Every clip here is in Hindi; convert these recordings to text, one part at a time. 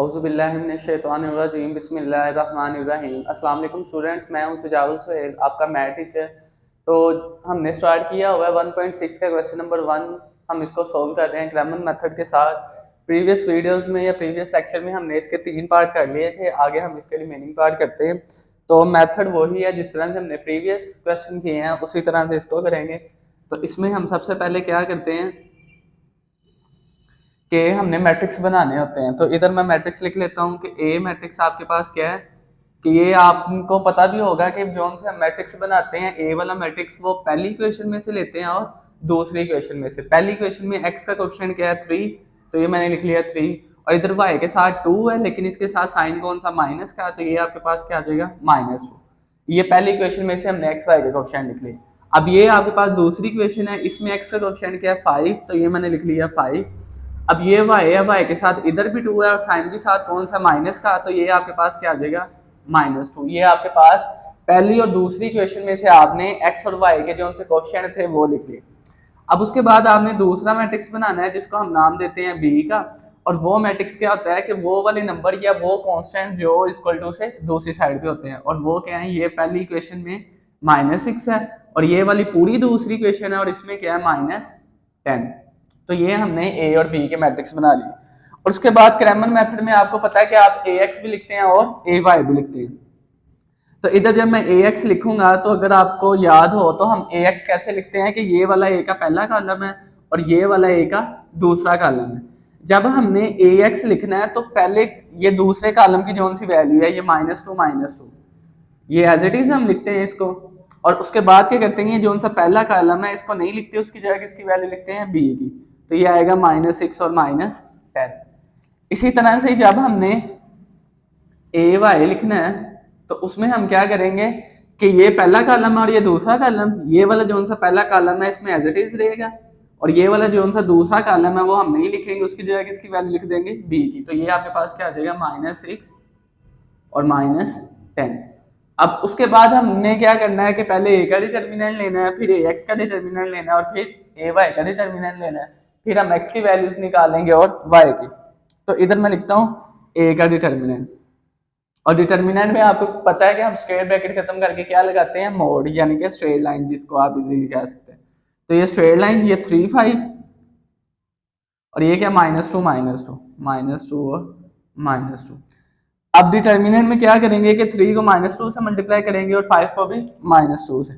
औज़ुबिल्लाहिमिनश्शैतानिर्रजीम बिस्मिल्लाहिर्रहमानिर्रहीम। अस्सलाम वालेकुम स्टूडेंट्स, मैं हूं सुजाउल सुहेल, आपका मैथ टीचर। तो हमने स्टार्ट किया हुआ है 1.6 का क्वेश्चन नंबर 1। हम इसको सोल्व कर रहे हैं ग्रामर मेथड के साथ। प्रीवियस वीडियोस में या प्रीवियस लेक्चर में हमने इसके 3 पार्ट कर लिए थे, आगे हम इसके रिमेनिंग पार्ट करते हैं। तो मेथड वही है, जिस तरह से हमने प्रीवियस क्वेश्चन किए हैं उसी तरह से इसको करेंगे। तो इसमें हम सबसे पहले क्या करते हैं कि हमने मैट्रिक्स बनाने होते हैं। तो इधर मैं मैट्रिक्स लिख लेता हूँ कि ए मैट्रिक्स आपके पास क्या है, कि ये आपको पता भी होगा कि जोन से हम मैट्रिक्स बनाते हैं, ए वाला मैट्रिक्स वो पहली इक्वेशन में से लेते हैं और दूसरी इक्वेशन में से। पहली इक्वेशन में एक्स का कोएफिशिएंट क्या है 3, तो ये मैंने लिख लिया 3, और इधर वाई के साथ 2 है, लेकिन इसके साथ साइन कौन सा, माइनस का, तो ये आपके पास क्या आ जाएगा -2। ये पहली इक्वेशन में से हमने एक्स वाई के कोएफिशिएंट लिख लिए। अब ये आपके पास दूसरी इक्वेशन है, इसमें एक्स का कोएफिशिएंट क्या है 5, तो ये मैंने लिख लिया 5। अब ये y है, y के साथ इधर भी 2 है और साइन के साथ कौन सा, माइनस का, तो ये आपके पास क्या आ जाएगा -2। ये आपके पास पहली और दूसरी इक्वेशन में से आपने x और y के जो उनसे कोएफिशिएंट थे वो लिख लिए। अब उसके बाद आपने दूसरा मैट्रिक्स बनाना है जिसको हम नाम देते हैं b का। और वो मैट्रिक्स क्या होता है कि वो वाले नंबर या वो कांस्टेंट जो इक्वल टू से दूसरी साइड पे होते हैं, और वो क्या है, ये पहली इक्वेशन में -6 है और ये वाली पूरी दूसरी इक्वेशन है और इसमें क्या है -10। तो ये हमने ए और बी के मैट्रिक्स बना लिए। और उसके बाद क्रैमर मेथड में आपको पता है कि आप ए एक्स भी लिखते हैं और ए वाई भी लिखते हैं। तो इधर जब मैं ए एक्स लिखूंगा तो अगर आपको याद हो तो हम ए एक्स कैसे लिखते हैं कि ये वाला ए का पहला कॉलम है और ये वाला ए का दूसरा कॉलम है। जब हमने ए एक्स लिखना है तो पहले ये दूसरे कॉलम की जो सी वैल्यू है ये -2 ये एज इट इज हम लिखते हैं इसको। और उसके बाद क्या करते हैं, जो सा पहला कॉलम है इसको नहीं लिखते, उसकी जगह किसकी वैल्यू लिखते हैं, बी की। तो ये आएगा -6 और -10। इसी तरह से जब हमने ए वाई लिखना है तो उसमें हम क्या करेंगे कि ये पहला कॉलम है और ये दूसरा कॉलम, ये वाला जो सा पहला कॉलम है इसमें एज इट इज रहेगा, और ये वाला जो सा दूसरा कॉलम है वो हम नहीं लिखेंगे, उसकी जगह किसकी वैल्यू लिख देंगे, बी की। तो ये आपके पास क्या आ जाएगा -6 और -10। अब उसके बाद हमने क्या करना है कि पहले ए का डिटर्मिनेंट लेना है, फिर ए एक्स का डिटर्मिनेंट लेना है और फिर ए वाई का डिटर्मिनेंट लेना है, फिर हम एक्स की वैल्यूज निकालेंगे और वाई की। तो इधर मैं लिखता हूँ ए का डिटर्मिनेंट, और डिटर्मिनेंट में आपको पता है कि हम स्ट्रेट ब्रैकेट खत्म करके क्या लगाते हैं, मोड, यानी कि स्ट्रेट लाइन, जिसको आप इजीली कह सकते हैं। तो ये स्ट्रेट लाइन, ये 3 5 और ये क्या -2 और -2। अब डिटर्मिनेंट में क्या करेंगे कि 3 को -2 से मल्टीप्लाई करेंगे और 5 को भी -2 से,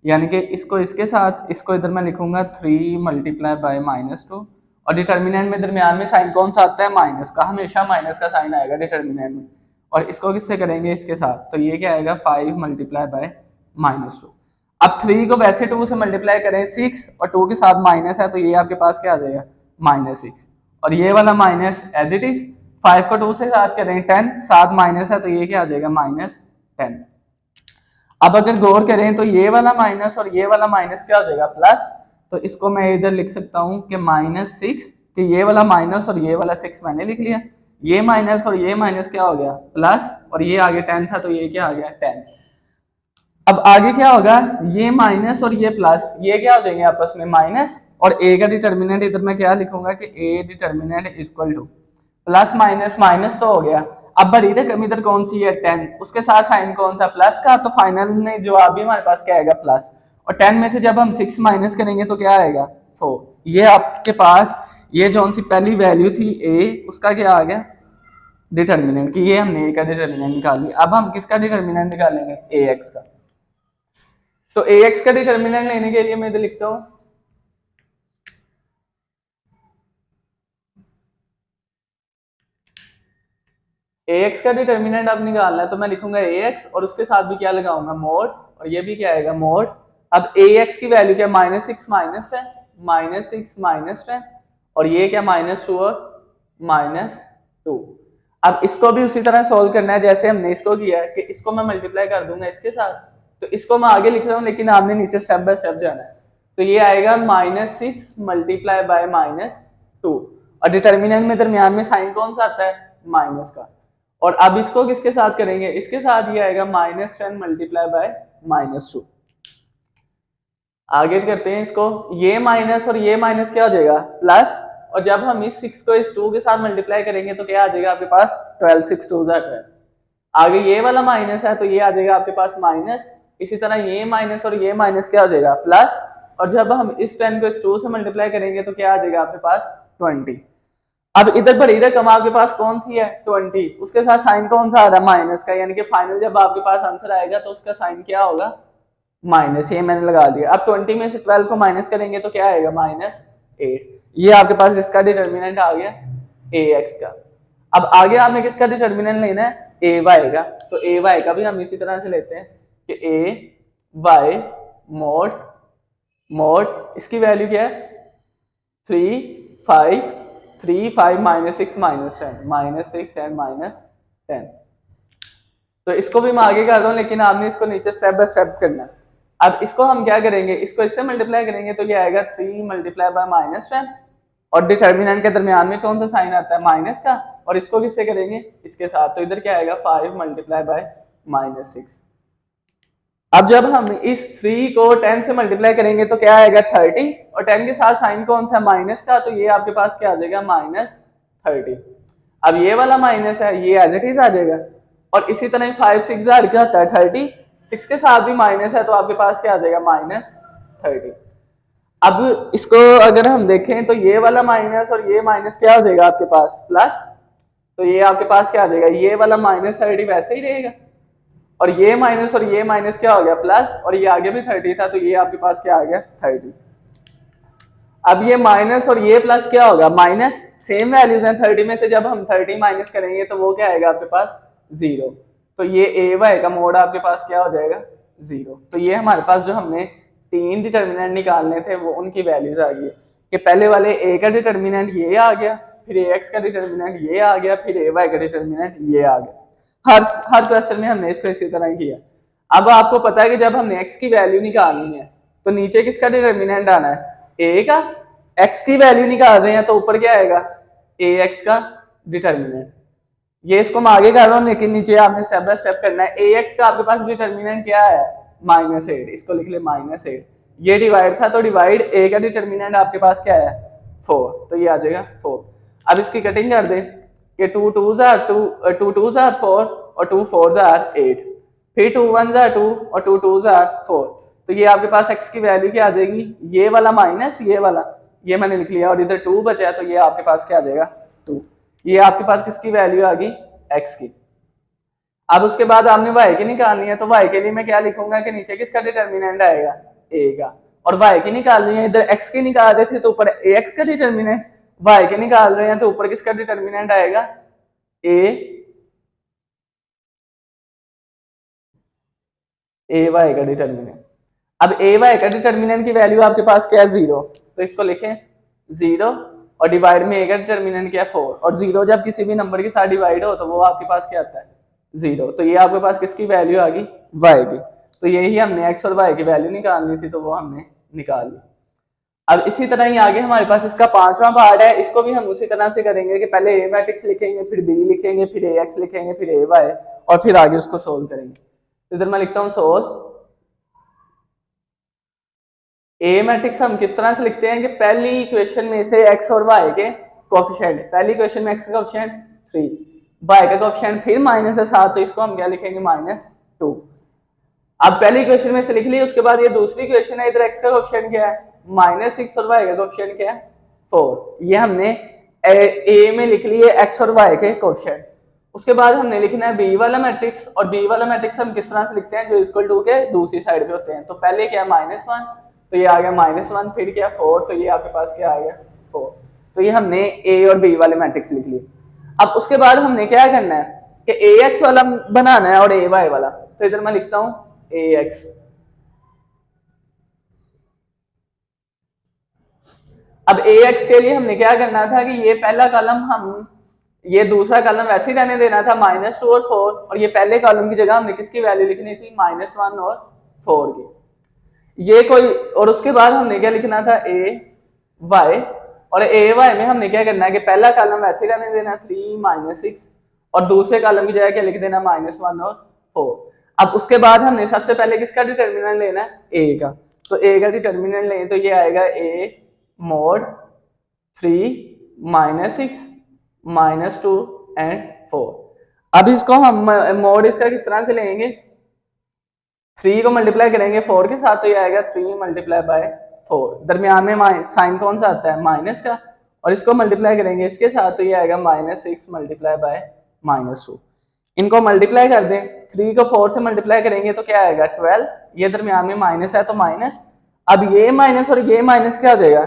यानी कि इसको इसके साथ, इसको इधर मैं लिखूंगा 3 मल्टीप्लाई बाय -2। और डिटर्मिनेंट में दरमियान में साइन कौन सा आता है, माइनस का, हमेशा माइनस का साइन आएगा डिटर्मिनेंट में। और इसको किससे करेंगे, इसके साथ, तो ये क्या आएगा 5 मल्टीप्लाई बाय -2। अब 3 को वैसे 2 से मल्टीप्लाई करें 6 और 2 के साथ माइनस है, तो ये आपके पास क्या आ जाएगा -6, और ये वाला माइनस एज इट इज। 5 को 2 से साथ करें 10, साथ माइनस है तो ये क्या आ जाएगा -10। अब अगर गौर करें तो ये वाला माइनस और ये वाला माइनस क्या हो जाएगा, प्लस। तो इसको मैं इधर लिख सकता हूं कि -6, कि ये वाला माइनस और ये वाला 6 मैंने लिख लिया, ये माइनस और ये माइनस क्या हो गया, प्लस, और ये आगे 10 था तो ये क्या आ गया 10। अब आगे क्या होगा, ये माइनस और ये प्लस, ये क्या हो जाएंगे आपस में माइनस, और ए का डिटर्मिनेंट इधर मैं क्या लिखूंगा कि ए determinant equal two plus minus, minus तो हो गया। अब बड़ी रकम इधर कौन सी है 10, उसके साथ साइन कौन सा, प्लस का, तो फाइनल में जवाब भी हमारे पास क्या आएगा, प्लस। और 10 में से जब हम 6 माइनस करेंगे तो क्या आएगा 4। ये आपके पास ये जो सी पहली वैल्यू थी ए, उसका क्या आ गया डिटर्मिनेंट, कि ये हमने ए का डिटर्मिनेंट निकाल लिया। अब हम किसका डिटर्मिनेंट निकालेंगे, ए एक्स का। तो ए एक्स का डिटर्मिनेंट लेने के लिए मैं इधर लिखता हूं ए एक्स का डिटर्मिनेंट अब निकालना है, तो मैं लिखूंगा ए एक्स और उसके साथ भी क्या लगाऊंगा, मोड, और ये भी क्या आएगा मोड। अब ए एक्स की वैल्यू क्या, -6 -10 और ये क्या -2 और -2। अब इसको भी उसी तरह सोल्व करना है जैसे हमने इसको किया है, कि इसको मैं मल्टीप्लाई कर दूंगा इसके साथ। तो इसको मैं आगे लिख रहा हूँ लेकिन आपने नीचे स्टेप बाय स्टेप जाना है। तो ये आएगा -6 मल्टीप्लाई बाय -2, और डिटर्मिनेंट में दरमियान में साइन कौन सा आता है, माइनस का। और अब इसको किसके साथ करेंगे, इसके साथ ये आएगा -10 मल्टीप्लाई बाय -2। आगे करते हैं इसको, ये माइनस और ये माइनस क्या हो जाएगा, प्लस, और जब हम इस 6 को इस 2 के साथ मल्टीप्लाई करेंगे तो क्या आ जाएगा आपके पास 12, 6 2 12। आगे ये वाला माइनस है तो ये आ जाएगा आपके पास माइनस, इसी तरह ये माइनस और ये माइनस क्या हो जाएगा प्लस, और जब हम इस 10 को इस 2 से मल्टीप्लाई करेंगे तो क्या आ जाएगा आपके पास 20। अब इधर बड़ी रकम आपके पास कौन सी है 20, उसके साथ साइन कौन सा आ रहा है माइनस का, यानी कि फाइनल जब आपके पास आंसर आएगा तो उसका साइन क्या होगा माइनस, ये मैंने लगा दिया। अब 20 में से 12 को माइनस करेंगे तो क्या आएगा -8। ये आपके पास इसका डिटर्मिनेंट आ गया ए एक्स का। अब आगे आपने किसका डिटर्मिनेंट लेना है ए वाई का, तो ए वाई का भी हम इसी तरह से लेते हैं कि ए वाई मोड मोड इसकी वैल्यू क्या है 3 5 3 5 -6 -10 -6 एंड -10। तो इसको भी मैं आगे कर रहा हूँ लेकिन आपने इसको नीचे स्टेप बाय स्टेप करना है। अब इसको हम क्या करेंगे, इसको इससे मल्टीप्लाई करेंगे तो ये आएगा 3 मल्टीप्लाई बाय -10 और डिटर्मिनेंट के दरमियान में कौन सा साइन आता है माइनस का, और इसको किससे करेंगे इसके साथ, तो इधर क्या आएगा 5 मल्टीप्लाई बाय -6। अब जब हम इस 3 को 10 से मल्टीप्लाई करेंगे तो क्या आएगा 30 और 10 के साथ साइन कौन सा माइनस का, तो ये आपके पास क्या आ जाएगा -30। अब ये वाला माइनस है ये एज इट इज आ जाएगा, और इसी तरह 5 6 क्या होता है 30, 6 के साथ भी माइनस है तो आपके पास क्या आ जाएगा -30। अब इसको अगर हम देखें तो ये वाला माइनस और ये माइनस क्या हो जाएगा आपके पास प्लस, तो ये आपके पास क्या आ जाएगा ये वाला -30 वैसे ही रहेगा, और ये माइनस और ये माइनस क्या हो गया प्लस, और ये आगे भी 30 था तो ये आपके पास क्या आ गया 30। अब ये माइनस और ये प्लस क्या होगा माइनस, सेम वैल्यूज हैं 30 में से जब हम 30 माइनस करेंगे तो वो क्या आएगा आपके पास 0, तो ये ए वाई का मोड आपके पास क्या हो जाएगा 0। तो ये हमारे पास जो हमने 3 डिटर्मिनेंट निकालने थे वो उनकी वैल्यूज आ गई कि पहले वाले ए का डिटर्मिनेंट ये आ गया, फिर ए एक्स का डिटर्मिनेंट ये आ गया, फिर ए वाई का डिटर्मिनेंट ये आ गया। हर क्वेश्चन में हमने इसको इसी तरह किया। अब आपको पता है कि जब हमने x की वैल्यू निकालनी है तो नीचे किसका डिटर्मिनेंट आना है a का, x की वैल्यू निकाल रहे हैं तो ऊपर क्या आएगा ax का डिटर्मिनेंट। ये इसको मैं आगे कर रहा हूँ लेकिन नीचे आपने स्टेप बाय स्टेप करना है। ax का आपके पास डिटर्मिनेंट क्या है -8, इसको लिख ले -8, ये डिवाइड था तो डिवाइड a का डिटर्मिनेंट आपके पास क्या है 4, तो ये आ जाएगा 4। अब इसकी कटिंग कर दे कि 2 2s are 4 और 2 4s are 8, फिर 2 1s are 2 और 2 2s are 4, तो ये आपके पास x की वैल्यू क्या आ जाएगी ये वाला माइनस ये वाला, ये मैंने लिख लिया, और इधर 2 बचा है तो ये आपके पास क्या आ जाएगा 2। ये आपके पास किसकी वैल्यू आ गई x की। अब उसके बाद आपने y की निकालनी है तो y के लिए मैं क्या लिखूंगा कि नीचे किसका डिटर्मिनेंट आएगा a का, और y की निकालनी है इधर x की निकाल रहे थे तो ऊपर ax का डिटर्मिनेंट, y के निकाल रहे हैं तो ऊपर किसका डिटर्मिनेंट आएगा ए वाई का डिटर्मिनेंट। अब ए वाई का डिटर्मिनेंट की वैल्यू आपके पास क्या है 0, तो इसको लिखें 0 और डिवाइड में ए का डिटर्मिनेंट क्या है 4, और 0 जब किसी भी नंबर के साथ डिवाइड हो तो वो आपके पास क्या आता है 0, तो ये आपके पास किसकी वैल्यू आ गई y की। तो यही हमने x और y की वैल्यू निकालनी थी तो वो हमने निकाल ली। अब इसी तरह ही आगे हमारे पास इसका 5वां पार्ट है, इसको भी हम उसी तरह से करेंगे कि पहले ए मैट्रिक्स लिखेंगे, फिर बी लिखेंगे, फिर ए एक्स लिखेंगे, फिर ए वाई, और फिर आगे उसको सोल्व करेंगे। तो इधर मैं लिखता हूँ सोल्व ए मैट्रिक्स। हम किस तरह से लिखते हैं कि पहली इक्वेशन में से x और y के कोफिशिएंट, पहली इक्वेशन में x का कोफिशिएंट 3, y का कोफिशिएंट फिर -7, तो इसको हम क्या लिखेंगे -2। अब पहली इक्वेशन में से लिख ली, उसके बाद ये दूसरी इक्वेशन है, इधर x का कोफिशिएंट क्या है -6 और y का कोफिशिएंट क्या है 4। ये हमने a में लिख लिए x और y के कोफिशिएंट। उसके बाद हमने लिखना है b वाला मैट्रिक्स, और b वाला मैट्रिक्स हम किस तरह से लिखते हैं जो इक्वल टू के दूसरी साइड पे होते हैं। तो पहले क्या -1 तो ये आ गया -1, फिर क्या 4, तो ये आपके पास क्या आ गया 4। तो ये हमने a और b वाले मैट्रिक्स लिख लिए। अब उसके बाद हमने क्या करना है कि ax वाला बनाना है और ay वाला, तो इधर मैं लिखता हूँ ax। अब ax के लिए हमने क्या करना था कि ये पहला कॉलम हम, ये दूसरा कॉलम वैसे ही रहने देना था -2 और 4, और ये पहले कॉलम की जगह हमने किसकी वैल्यू लिखनी थी -1 और 4 की, ये कोई, और उसके बाद हमने क्या लिखना था ए वाई, और ए वाई में हमने क्या करना है कि पहला कॉलम वैसे रहने देना 3 -6, और दूसरे कॉलम की जगह क्या लिख देना -1 और 4। अब उसके बाद हमने सबसे पहले किसका डिटर्मिनेंट लेना है ए का, तो ए का डिटर्मिनेंट लें तो ये आएगा ए मोड 3 -6 -2 एंड 4। अब इसको हम मोड इसका किस तरह से लेंगे, 3 को मल्टीप्लाई करेंगे 4 के साथ तो ये आएगा 3 मल्टीप्लाई बाय 4। दरमियान में साइन कौन सा आता है, माइनस का, और इसको मल्टीप्लाई करेंगे इसके साथ तो ये आएगा -6 मल्टीप्लाई बाय -2। इनको मल्टीप्लाई कर दें, 3 को 4 से मल्टीप्लाई करेंगे तो क्या आएगा 12, ये दरमियान में माइनस है तो माइनस, अब ये माइनस और ये माइनस क्या हो जाएगा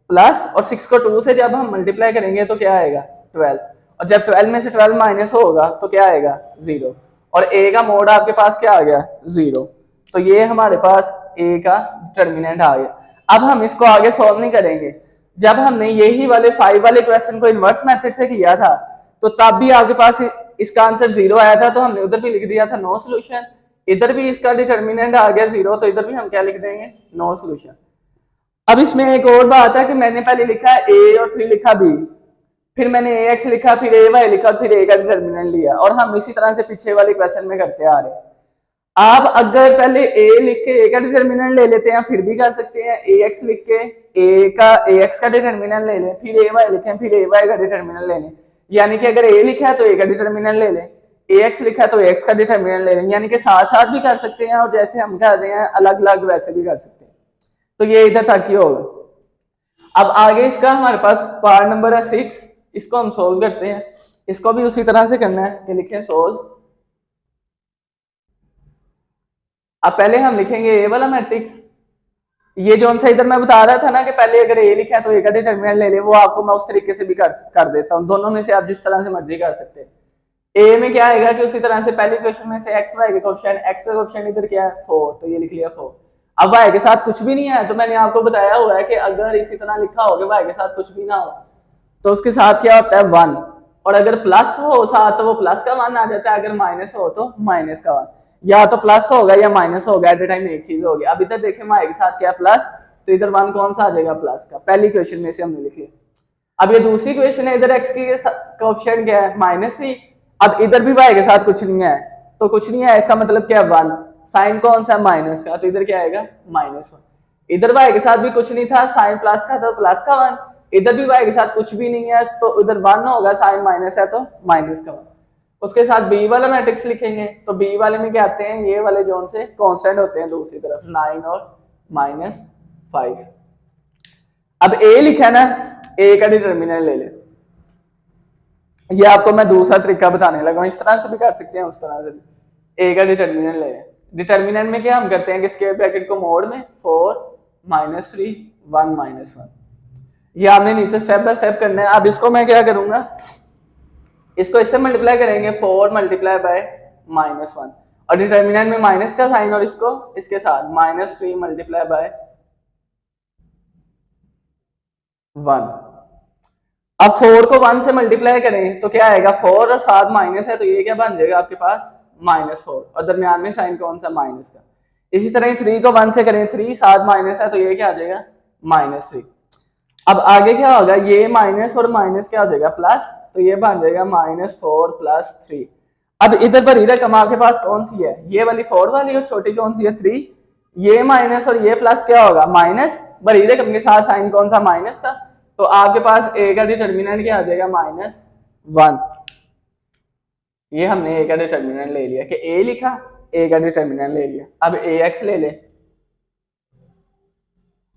प्लस, और 6 को 2 से जब हम मल्टीप्लाई करेंगे तो क्या आएगा 12, और जब 12 में से 12 माइनस होगा तो क्या आएगा 0, और a का मोड आपके पास क्या आ गया 0। तो ये हमारे पास a का डिटर्मिनेंट आ गया। अब हम इसको आगे सॉल्व नहीं करेंगे, जब हमने यही वाले 5 वाले क्वेश्चन को इनवर्स मेथड से किया था तो तब भी आपके पास इसका आंसर 0 आया था, तो हमने उधर भी लिख दिया था नो सोल्यूशन, इधर भी इसका डिटर्मिनेंट आ गया 0, तो इधर भी हम क्या लिख देंगे नो सोल्यूशन। अब इसमें एक और बात है कि मैंने पहले लिखा है a और फिर लिखा b, फिर मैंने ax लिखा, फिर ay लिखा, फिर a का डिटर्मिनेंट लिया, और हम इसी तरह से पीछे वाले क्वेश्चन में करते आ रहे हैं। आप अगर पहले a लिख के a का डिटर्मिनेंट ले लेते हैं फिर भी कर सकते हैं, ax लिख के ax का डिटर्मिनेंट ले लें, फिर ay लिखें, फिर ay का डिटर्मिनेंट ले लें, यानी कि अगर a लिखा है तो a का डिटर्मिनेंट ले लें, ax लिखा है तो x का डिटर्मिनेंट ले लें, यानी कि साथ साथ भी कर सकते हैं, और जैसे हम कर रहे हैं अलग अलग वैसे भी कर सकते हैं। तो ये इधर तक ही होगा। अब आगे इसका हमारे पास पार्ट नंबर है 6, इसको हम सोल्व करते हैं। इसको भी उसी तरह से करना है कि लिखें सोल्व। अब पहले हम लिखेंगे ए वाला मैट्रिक्स, ये जो सा इधर मैं बता रहा था ना कि पहले अगर ए लिखा है तो ए का डिटर्मिनेंट ले ले, वो आपको मैं उस तरीके से भी कर देता हूँ, दोनों में से आप जिस तरह से मर्जी कर सकते हैं। ए में क्या आएगा कि उसी तरह से पहले क्वेश्चन में से एक्स वाई का क्वेश्चन, एक्स का क्वेश्चन इधर क्या है 4, तो ये लिख लिया 4। अब वाई के साथ कुछ भी नहीं है, तो मैंने आपको बताया हुआ है कि अगर इसी तरह लिखा हो कि वाई के साथ कुछ भी ना हो तो उसके साथ क्या होता है 1, और अगर प्लस हो साथ तो वो प्लस का 1 आ जाता है, अगर माइनस हो तो माइनस का 1, या तो प्लस होगा या माइनस होगा, एट ए टाइम एक चीज होगी। अब इधर देखें वाई के साथ क्या प्लस, तो इधर 1 कौन सा आ जाएगा प्लस का, पहली क्वेश्चन में से हमने लिख लिया। अब ये दूसरी क्वेश्चन है, इधर एक्स की कोएफिशिएंट क्या है -3, अब इधर भी वाई के साथ कुछ नहीं है तो कुछ नहीं है, इसका मतलब क्या है 1, साइन कौन सा माइनस का, तो इधर क्या आएगा -1। इधर वाई के साथ भी कुछ नहीं था, साइन प्लस का तो प्लस का 1, इधर भी वाई के साथ कुछ भी नहीं है तो उधर 1 होगा, साइन माइनस है तो माइनस का 1। उसके साथ बी वाला मैट्रिक्स लिखेंगे, तो बी वाले में क्या आते हैं, ये वाले जोन से कांस्टेंट होते हैं दूसरी तरफ 9 और -5। अब ए लिखा ना, ए का डिटर्मिनेंट ले ले, ये आपको मैं दूसरा तरीका बताने लगा हूं, इस तरह से भी कर सकते हैं उस तरह से भी। ए का डिटर्मिनेंट ले, डिटर्मिनेंट में क्या हम करते हैं कि स्क्वायर ब्रैकेट को मोड में 4 -3 1 -1, ये आपने नीचे स्टेप बाय स्टेप करना है। अब इसको मैं क्या करूंगा, इसको इससे मल्टीप्लाई करेंगे 4 मल्टीप्लाई बाय -1, और डिटर्मिनेंट में माइनस का साइन, और इसको इसके साथ -3 मल्टीप्लाई बाय 1। अब 4 को 1 से मल्टीप्लाई करें तो क्या आएगा 4 और साथ माइनस है तो ये क्या बन जाएगा आपके पास -4, और दरमियान में साइन कौन सा माइनस का। इसी तरह 3 को 1 से करें, 3 साथ माइनस है तो ये क्या आ जाएगा -3। अब आगे क्या होगा, ये माइनस और माइनस क्या हो जाएगा प्लस, तो ये बन जाएगा -4 + 3। अब इधर पर रकम आपके पास कौन सी है, ये वाली 4 वाली, और छोटी कौन सी है 3, ये माइनस और ये प्लस क्या होगा माइनस, बड़ी रकम के साथ साइन कौन सा माइनस का, तो आपके पास ए का डिटर्मिनेंट क्या आ जाएगा -1। ये हमने ए का डिटर्मिनेंट ले लिया कि ए लिखा, ए का डिटर्मिनेंट ले लिया। अब ए एक्स ले ले,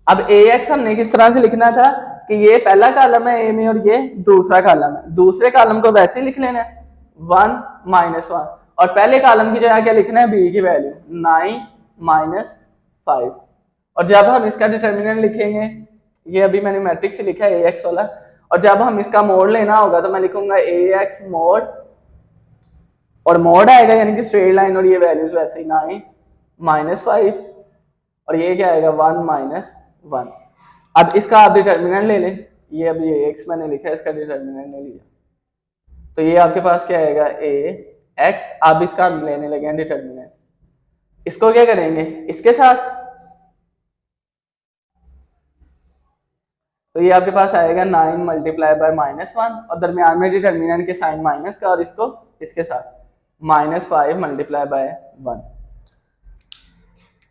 अब ए एक्स हमने किस तरह से लिखना था कि ये पहला कॉलम है ए में और ये दूसरा कॉलम है, दूसरे कॉलम को वैसे ही लिख लेना है 1 -1, और पहले कॉलम की जगह क्या लिखना है बी की वैल्यू 9 -5, और जब हम इसका डिटर्मिनेंट लिखेंगे, ये अभी मैंने मैट्रिक्स से लिखा है ax वाला, और जब हम इसका मोड लेना होगा तो मैं लिखूंगा ax मोड, और मोड आएगा यानी कि स्ट्रेट लाइन, और ये वैल्यूज वैसे ही 9 -5, और ये क्या आएगा 1 -1। अब इसका आप डिटर्मिनेंट ले लें, ये अभी ax मैंने लिखा है, इसका डिटर्मिनेंट ले लिया, तो ये आपके पास क्या आएगा ax। अब इसका लेने लगे हैं डिटर्मिनेंट, इसको क्या करेंगे इसके साथ, तो ये आपके पास आएगा 9 मल्टीप्लाई बाय -1, और दरमियान में डिटर्मिनेंट के साइन माइनस का, और इसको इसके साथ -5 मल्टीप्लाई बाय 1।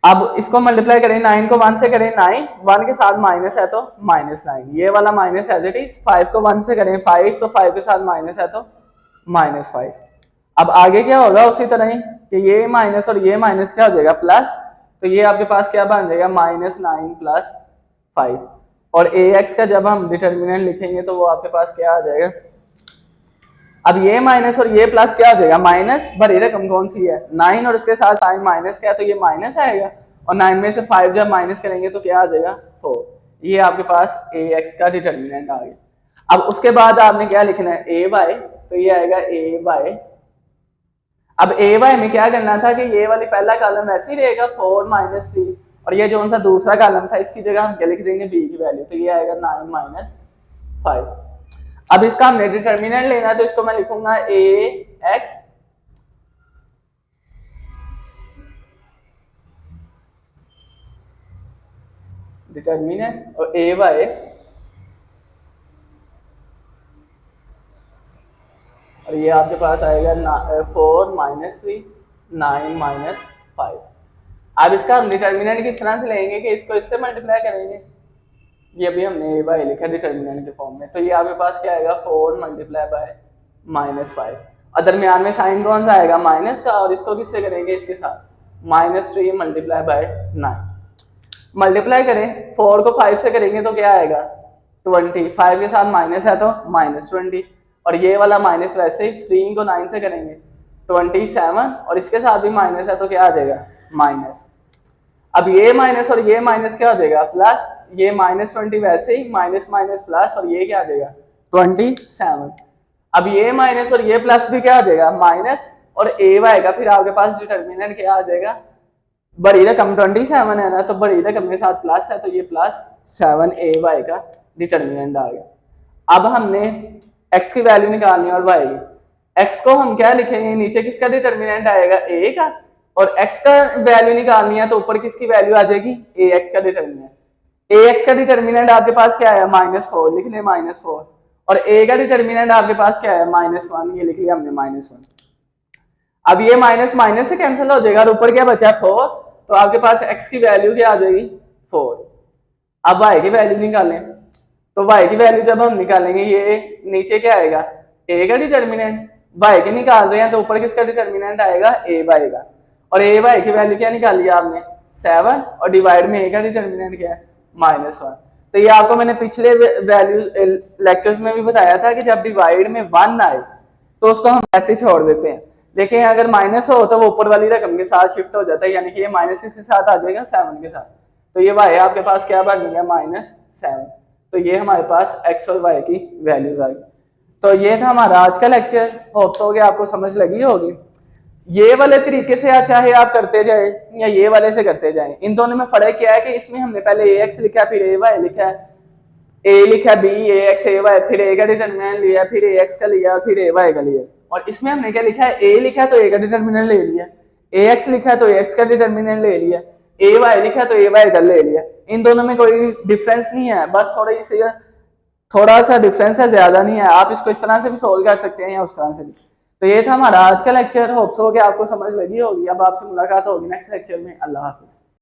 अब इसको मल्टीप्लाई करें, 9 को 1 से करें 9, 1 के साथ माइनस है तो -9, ये वाला माइनस एज इट इज। 5 को 1 से करें 5, तो 5 के साथ माइनस है तो -5। अब आगे क्या होगा उसी तरह ही कि ये माइनस और ये माइनस क्या हो जाएगा प्लस, तो ये आपके पास क्या बन जाएगा -9 प्लस 5। और ए एक्स का जब हम डिटर्मिनेंट लिखेंगे तो वो आपके पास क्या आ जाएगा, अब ये माइनस और ये प्लस क्या हो जाएगा माइनस, बड़ी रकम कौन सी है 9 और उसके साथ साइन माइनस क्या है तो ये माइनस आएगा, और 9 में से 5 जब माइनस करेंगे तो क्या आ जाएगा 4। ये आपके पास ए एक्स का डिटर्मिनेंट आ गया। अब उसके बाद आपने क्या लिखना है ए वाई, तो ये आएगा ए वाई। अब ए वाई में क्या करना था कि ये वाली पहला कॉलम ऐसे ही रहेगा 4 - 3, और ये जो सा दूसरा कॉलम था इसकी जगह हम क्या लिख देंगे बी की वैल्यू, तो ये आएगा 9 - 5। अब इसका हमने डिटर्मिनेंट लेना है तो इसको मैं लिखूंगा ए एक्स डिटर्मिनेंट और ए वाई, और ये आपके पास आएगा 4 - 3 9 - 5। अब इसका हम डिटर्मिनेंट किस तरह से लेंगे कि इसको इससे मल्टीप्लाई करेंगे, ये भी हमने ए बाई लिखा डिटर्मिनेंट के फॉर्म में, तो ये आपके पास क्या आएगा 4 × -5, और दरमियान में साइन कौन सा आएगा माइनस का, और इसको किससे करेंगे इसके साथ -3 × 9। मल्टीप्लाई करें 4 को 5 से करेंगे तो क्या आएगा 20, 5 के साथ माइनस है तो -20, और ये वाला माइनस वैसे ही 3 को 9 से करेंगे 27, और इसके साथ भी माइनस है तो क्या आ जाएगा माइनस। अब ये माइनस और ये माइनस क्या हो जाएगा प्लस, ये -20 वैसे ही माइनस माइनस प्लस, और ये क्या आ जाएगा 27। अब ये माइनस और ये प्लस भी क्या आ जाएगा माइनस, और ए आएगा, फिर आपके पास डिटर्मिनेंट क्या आ जाएगा, बड़ी रकम 27 है ना, तो बड़ी रकम के साथ प्लस है तो ये +7 ए वाई का डिटर्मिनेंट आ गया। अब हमने x की वैल्यू निकालनी है और y की। x को हम क्या लिखेंगे, नीचे किसका डिटर्मिनेंट आएगा a का, और x का वैल्यू निकालनी है तो ऊपर किसकी वैल्यू आ जाएगी ax का डिटर्मिनेंट। ax का डिटर्मिनेंट आपके पास क्या है -4, लिख ले -4, और a का डिटर्मिनेंट आपके पास क्या है -1, ये लिख लिया हमने -1। अब ये माइनस माइनस से कैंसिल हो जाएगा और ऊपर क्या बचा 4, तो आपके पास x की वैल्यू क्या आ जाएगी 4। अब y की वैल्यू निकालें, तो y की वैल्यू जब हम निकालेंगे ये नीचे क्या आएगा a का डिटर्मिनेंट, y की निकाल रहे हैं तो ऊपर किसका डिटर्मिनेंट आएगा a y का, और a y की वैल्यू क्या निकाली आपने 7, और डिवाइड में a का डिटर्मिनेंट क्या है -1। तो ये आपको मैंने पिछले वैल्यू लेक्चर्स में भी बताया था कि जब डिवाइड में 1 आए तो उसको हम ऐसे छोड़ देते हैं, लेकिन अगर माइनस हो तो वो ऊपर वाली रकम के साथ शिफ्ट हो जाता है, यानी कि ये माइनस के साथ आ जाएगा 7 के साथ, तो ये y आपके पास क्या बन गया -7। तो ये हमारे पास x और y की वैल्यूज आ गई। तो ये था हमारा आज का लेक्चर, होप्स हो गया आपको समझ लगी होगी। ये वाले तरीके से चाहे आप करते जाए या ये वाले से करते जाए, इन दोनों में फर्क क्या है कि इसमें हमने पहले ax लिखा फिर ay लिखा है, a लिखा b ax ay, फिर a का डिटर्मिनेंट लिया, फिर ax का लिया, फिर ay का लिया, और इसमें हमने क्या लिखा है a लिखा तो a का डिटर्मिनेंट ले लिया, ax लिखा तो ax का डिटर्मिनेंट ले लिया, ay लिखा तो ay का ले लिया। इन दोनों में कोई डिफरेंस नहीं है, बस थोड़ा सा डिफरेंस है, ज्यादा नहीं है। आप इसको इस तरह से भी सोल्व कर सकते हैं या उस तरह से भी। तो ये था हमारा आज का लेक्चर, होप्स हो कि आपको समझ लगी होगी। अब आपसे मुलाकात होगी नेक्स्ट लेक्चर में। अल्लाह हाफिज।